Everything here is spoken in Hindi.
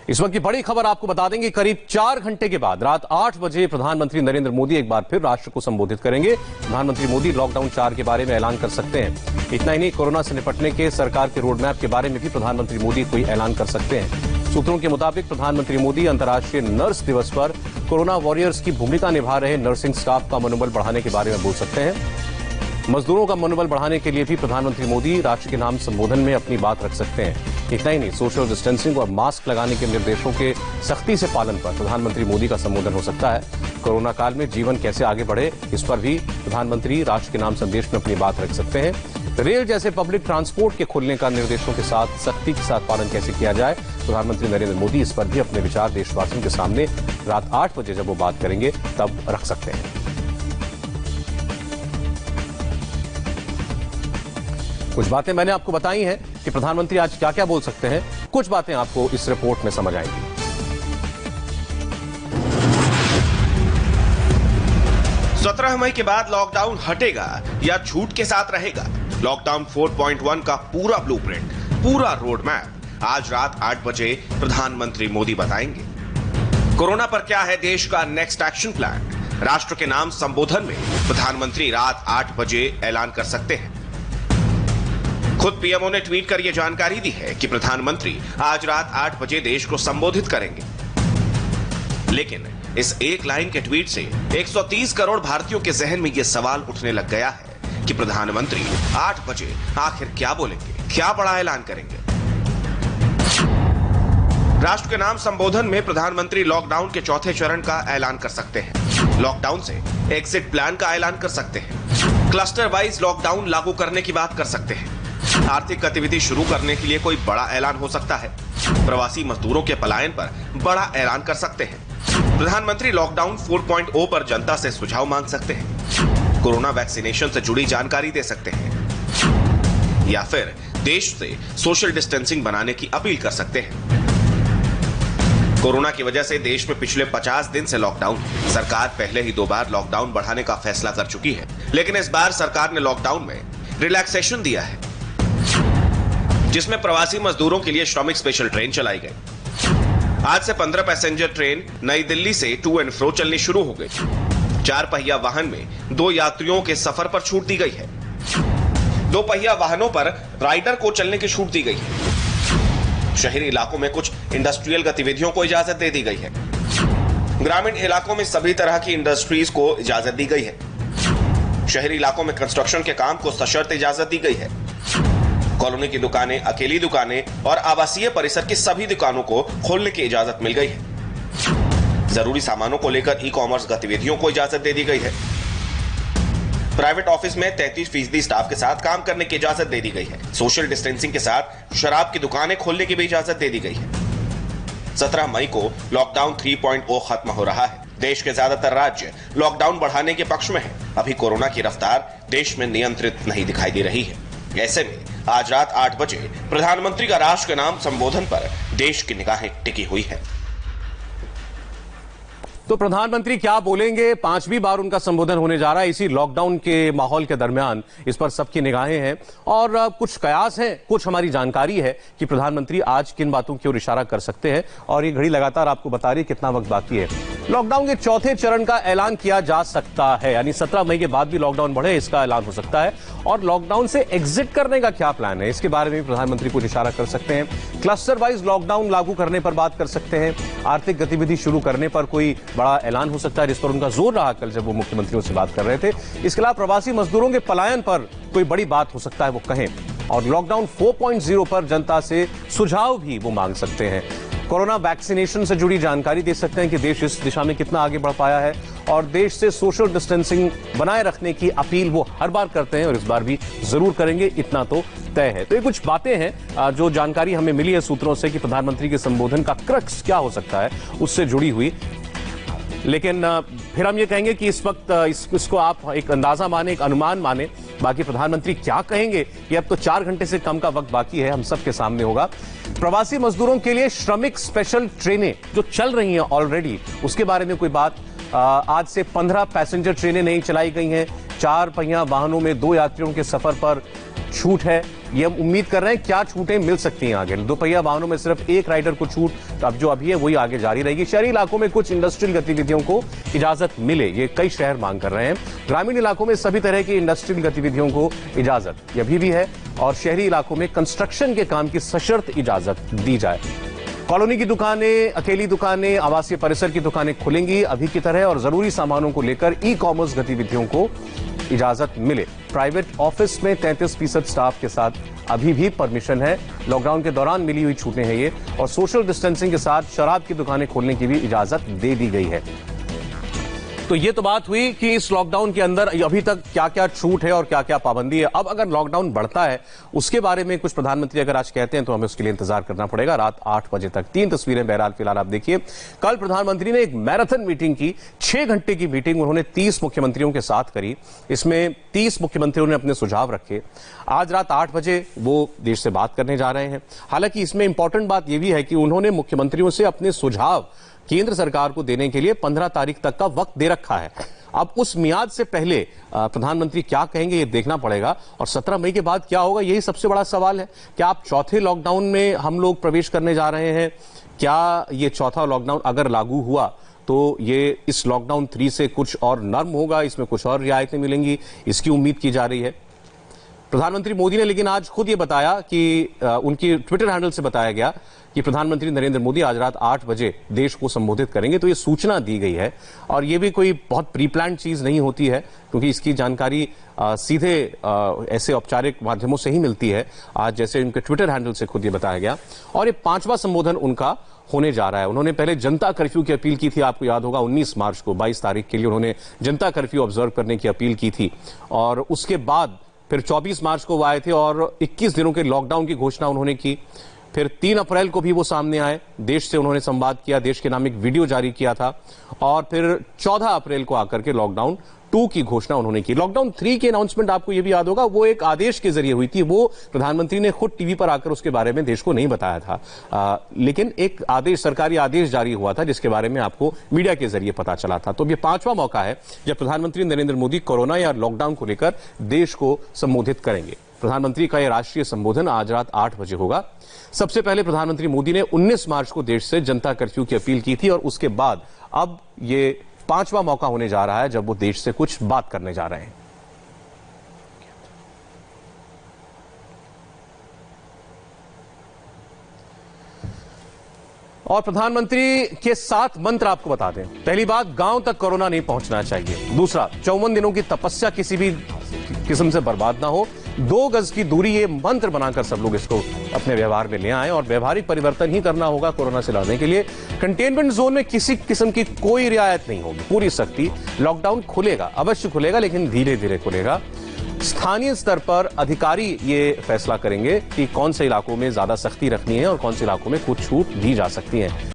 इस वक्त की बड़ी खबर आपको बता देंगे। करीब 4 घंटे के बाद रात 8 बजे प्रधानमंत्री नरेंद्र मोदी एक बार फिर राष्ट्र को संबोधित करेंगे। प्रधानमंत्री मोदी लॉकडाउन 4 के बारे में ऐलान कर सकते हैं। इतना ही नहीं, कोरोना से निपटने के सरकार के रोड मैप के बारे में भी प्रधानमंत्री मोदी कोई ऐलान कर सकते हैं। सूत्रों के मुताबिक प्रधानमंत्री मोदी अंतर्राष्ट्रीय नर्स दिवस पर कोरोना वॉरियर्स की भूमिका निभा रहे नर्सिंग स्टाफ का मनोबल बढ़ाने के बारे में बोल सकते हैं। मजदूरों का मनोबल बढ़ाने के लिए भी प्रधानमंत्री मोदी राष्ट्र के नाम संबोधन में अपनी बात रख सकते हैं। इतना ही नहीं, सोशल डिस्टेंसिंग और मास्क लगाने के निर्देशों के सख्ती से पालन पर प्रधानमंत्री मोदी का संबोधन हो सकता है। कोरोना काल में जीवन कैसे आगे बढ़े, इस पर भी प्रधानमंत्री राष्ट्र के नाम संदेश में अपनी बात रख सकते हैं। रेल जैसे पब्लिक ट्रांसपोर्ट के खुलने का निर्देशों के साथ सख्ती के साथ पालन कैसे किया जाए, प्रधानमंत्री नरेंद्र मोदी इस पर भी अपने विचार देशवासियों के सामने रात 8 बजे जब वो बात करेंगे तब रख सकते हैं। कुछ बातें मैंने आपको बताई हैं कि प्रधानमंत्री आज क्या क्या बोल सकते हैं। कुछ बातें आपको इस रिपोर्ट में समझ आएंगी। 17 मई के बाद लॉकडाउन हटेगा या छूट के साथ रहेगा? लॉकडाउन 4.1 का पूरा ब्लूप्रिंट, पूरा रोड मैप आज रात 8 बजे प्रधानमंत्री मोदी बताएंगे। कोरोना पर क्या है देश का नेक्स्ट एक्शन प्लान? राष्ट्र के नाम संबोधन में प्रधानमंत्री रात 8 बजे ऐलान कर सकते हैं। खुद पीएमओ ने ट्वीट कर यह जानकारी दी है कि प्रधानमंत्री आज रात 8 बजे देश को संबोधित करेंगे। लेकिन इस एक लाइन के ट्वीट से 130 करोड़ भारतीयों के जहन में यह सवाल उठने लग गया है कि प्रधानमंत्री 8 बजे आखिर क्या बोलेंगे, क्या बड़ा ऐलान करेंगे। राष्ट्र के नाम संबोधन में प्रधानमंत्री लॉकडाउन के चौथे चरण का ऐलान कर सकते हैं। लॉकडाउन से एग्जिट प्लान का ऐलान कर सकते हैं। क्लस्टर वाइज लॉकडाउन लागू करने की बात कर सकते हैं। आर्थिक गतिविधि शुरू करने के लिए कोई बड़ा ऐलान हो सकता है। प्रवासी मजदूरों के पलायन पर बड़ा ऐलान कर सकते हैं। प्रधानमंत्री लॉकडाउन 4.0 पर जनता से सुझाव मांग सकते हैं। कोरोना वैक्सीनेशन से जुड़ी जानकारी दे सकते हैं या फिर देश से सोशल डिस्टेंसिंग बनाने की अपील कर सकते हैं। कोरोना की वजह से देश में पिछले 50 दिन से लॉकडाउन है। सरकार पहले ही 2 बार लॉकडाउन बढ़ाने का फैसला कर चुकी है, लेकिन इस बार सरकार ने लॉकडाउन में रिलैक्सेशन दिया है, जिसमें प्रवासी मजदूरों के लिए श्रमिक स्पेशल ट्रेन चलाई गई। आज से 15 पैसेंजर ट्रेन नई दिल्ली से टू एंड फ्रो चलनी शुरू हो गई। 4 पहिया वाहन में 2 यात्रियों के सफर पर छूट दी गई है। 2 पहिया वाहनों पर राइडर को चलने की छूट दी गई है। शहरी इलाकों में कुछ इंडस्ट्रियल गतिविधियों को इजाजत दे दी गई है। ग्रामीण इलाकों में सभी तरह की इंडस्ट्रीज को इजाजत दी गई है। शहरी इलाकों में कंस्ट्रक्शन के काम को सशर्त इजाजत दी गई है। कॉलोनी की दुकानें, अकेली दुकानें और आवासीय परिसर की सभी दुकानों को खोलने की इजाजत मिल गई है। जरूरी सामानों को लेकर ई कॉमर्स गतिविधियों को इजाजत दे दी गई है। प्राइवेट ऑफिस में 33% स्टाफ के साथ काम करने की इजाजत दे दी गई है। सोशल डिस्टेंसिंग के साथ शराब की दुकानें खोलने की भी इजाजत दे दी गई है। 17 मई को लॉकडाउन 3.0 खत्म हो रहा है। देश के ज्यादातर राज्य लॉकडाउन बढ़ाने के पक्ष में है। अभी कोरोना की रफ्तार देश में नियंत्रित नहीं दिखाई दे रही है। ऐसे में आज रात 8 बजे प्रधानमंत्री का राष्ट्र के नाम संबोधन पर देश की निगाहें टिकी हुई है। तो प्रधानमंत्री क्या बोलेंगे, 5वीं बार उनका संबोधन होने जा रहा है इसी लॉकडाउन के माहौल के दरमियान। इस पर सबकी निगाहें हैं और कुछ कयास हैं, कुछ हमारी जानकारी है कि प्रधानमंत्री आज किन बातों की ओर इशारा कर सकते हैं और ये घड़ी लगातार आपको बता रही है कितना वक्त बाकी है। लॉकडाउन के चौथे चरण का ऐलान किया जा सकता है, यानी 17 मई के बाद भी लॉकडाउन बढ़े इसका ऐलान हो सकता है। और लॉकडाउन से एग्जिट करने का क्या प्लान है, इसके बारे में भी प्रधानमंत्री कुछ इशारा कर सकते हैं। क्लस्टर वाइज लॉकडाउन लागू करने पर बात कर सकते हैं। आर्थिक गतिविधि शुरू करने पर कोई बड़ा ऐलान हो सकता है, जिस पर उनका जोर रहा कल जब वो मुख्यमंत्रियों से बात कर रहे थे। इसके अलावा प्रवासी मजदूरों के पलायन पर कोई बड़ी बात हो सकता है, वो कहें। और लॉकडाउन 4.0 पर जनता से सुझाव भी वो मांग सकते हैं। कोरोना वैक्सीनेशन से जुड़ी जानकारी दे सकते हैं कि देश इस दिशा में कितना आगे बढ़ पाया है और देश से सोशल डिस्टेंसिंग बनाए रखने की अपील वो हर बार करते हैं और इस बार भी जरूर करेंगे, इतना तो तय है। तो ये कुछ बातें हैं जो जानकारी हमें मिली है सूत्रों से कि प्रधानमंत्री के संबोधन का क्रक्स क्या हो सकता है उससे जुड़ी हुई। लेकिन फिर हम ये कहेंगे कि इस वक्त इसको आप एक अंदाजा माने, एक अनुमान माने। बाकी प्रधानमंत्री क्या कहेंगे ये अब तो 4 घंटे से कम का वक्त बाकी है, हम सबके सामने होगा। प्रवासी मजदूरों के लिए श्रमिक स्पेशल ट्रेनें जो चल रही हैं ऑलरेडी, उसके बारे में कोई बात। आज से 15 पैसेंजर ट्रेनें नहीं चलाई गई हैं। 4 पहिया वाहनों में 2 यात्रियों के सफर पर छूट है, ये हम उम्मीद कर रहे हैं। क्या छूटें मिल सकती हैं आगे? दोपहिया वाहनों में सिर्फ एक राइडर को छूट अब जो अभी है वही आगे जारी रहेगी। शहरी इलाकों में कुछ इंडस्ट्रियल गतिविधियों को इजाजत मिले, ये कई शहर मांग कर रहे हैं। ग्रामीण इलाकों में सभी तरह की इंडस्ट्रियल गतिविधियों को इजाजत अभी भी है और शहरी इलाकों में कंस्ट्रक्शन के काम की सशर्त इजाजत दी जाए। कॉलोनी की दुकानें, अकेली दुकानें, आवासीय परिसर की दुकानें खुलेंगी अभी की तरह और जरूरी सामानों को लेकर ई कॉमर्स गतिविधियों को इजाजत मिले। प्राइवेट ऑफिस में 33% स्टाफ के साथ अभी भी परमिशन है। लॉकडाउन के दौरान मिली हुई छूटें हैं ये, और सोशल डिस्टेंसिंग के साथ शराब की दुकानें खोलने की भी इजाजत दे दी गई है। तो ये तो बात हुई कि इस लॉकडाउन के अंदर अभी तक क्या क्या छूट है और क्या क्या पाबंदी है। अब अगर लॉकडाउन बढ़ता है उसके बारे में कुछ प्रधानमंत्री अगर आज कहते हैं तो हमें उसके लिए इंतजार करना पड़ेगा रात 8 बजे तक। 3 तस्वीरें बहरहाल फिलहाल आप देखिए। कल प्रधानमंत्री ने एक मैराथन मीटिंग की, 6 घंटे की मीटिंग उन्होंने 30 मुख्यमंत्रियों के साथ करी। इसमें 30 मुख्यमंत्रियों ने अपने सुझाव रखे। आज रात 8 बजे वो देश से बात करने जा रहे हैं। हालांकि इसमें इंपॉर्टेंट बात यह भी है कि उन्होंने मुख्यमंत्रियों से अपने सुझाव केंद्र सरकार को देने के लिए 15 तारीख तक का वक्त दे रखा है। अब उस मियाद से पहले प्रधानमंत्री क्या कहेंगे ये देखना पड़ेगा, और 17 मई के बाद क्या होगा यही सबसे बड़ा सवाल है। क्या आप चौथे लॉकडाउन में हम लोग प्रवेश करने जा रहे हैं? क्या ये चौथा लॉकडाउन अगर लागू हुआ तो ये इस लॉकडाउन 3 से कुछ और नर्म होगा, इसमें कुछ और रियायतें मिलेंगी, इसकी उम्मीद की जा रही है। प्रधानमंत्री मोदी ने लेकिन आज खुद ये बताया कि उनकी ट्विटर हैंडल से बताया गया कि प्रधानमंत्री नरेंद्र मोदी आज रात 8 बजे देश को संबोधित करेंगे। तो ये सूचना दी गई है और ये भी कोई बहुत प्री प्लान्ड चीज नहीं होती है, क्योंकि इसकी जानकारी सीधे ऐसे औपचारिक माध्यमों से ही मिलती है। आज जैसे उनके ट्विटर हैंडल से खुद ये बताया गया, और ये 5वां संबोधन उनका होने जा रहा है। उन्होंने पहले जनता कर्फ्यू की अपील की थी, आपको याद होगा 19 मार्च को 22 तारीख के लिए उन्होंने जनता कर्फ्यू ऑब्जर्व करने की अपील की थी, और उसके बाद फिर 24 मार्च को वो आए थे और 21 दिनों के लॉकडाउन की घोषणा उन्होंने की। फिर 3 अप्रैल को भी वो सामने आए, देश से उन्होंने संवाद किया, देश के नाम एक वीडियो जारी किया था, और फिर 14 अप्रैल को आकर के लॉकडाउन 2 की घोषणा उन्होंने की। लॉकडाउन 3 की अनाउंसमेंट आपको ये भी याद होगा, वो एक आदेश के जरिए हुई थी। वो प्रधानमंत्री ने खुद टीवी पर आकर उसके बारे में देश को नहीं बताया था, लेकिन एक आदेश, सरकारी आदेश जारी हुआ था जिसके बारे में आपको मीडिया के जरिए पता चला था। तो ये 5वां मौका है जब प्रधानमंत्री नरेंद्र मोदी कोरोना या लॉकडाउन को लेकर देश को संबोधित करेंगे। प्रधानमंत्री का यह राष्ट्रीय संबोधन आज रात 8 बजे होगा। सबसे पहले प्रधानमंत्री मोदी ने 19 मार्च को देश से जनता कर्फ्यू की अपील की थी, और उसके बाद अब ये 5वां मौका होने जा रहा है जब वो देश से कुछ बात करने जा रहे हैं। और प्रधानमंत्री के 7 मंत्र आपको बता दें। पहली बात, गांव तक कोरोना नहीं पहुंचना चाहिए। दूसरा, 54 दिनों की तपस्या किसी भी किस्म से बर्बाद ना हो। 2 गज की दूरी, ये मंत्र बनाकर सब लोग इसको अपने व्यवहार में ले आए, और व्यवहारिक परिवर्तन ही करना होगा कोरोना से लड़ने के लिए। कंटेनमेंट जोन में किसी किस्म की कोई रियायत नहीं होगी, पूरी सख्ती। लॉकडाउन खुलेगा, अवश्य खुलेगा, लेकिन धीरे धीरे खुलेगा। स्थानीय स्तर पर अधिकारी ये फैसला करेंगे कि कौन से इलाकों में ज्यादा सख्ती रखनी है और कौन से इलाकों में कुछ छूट दी जा सकती है।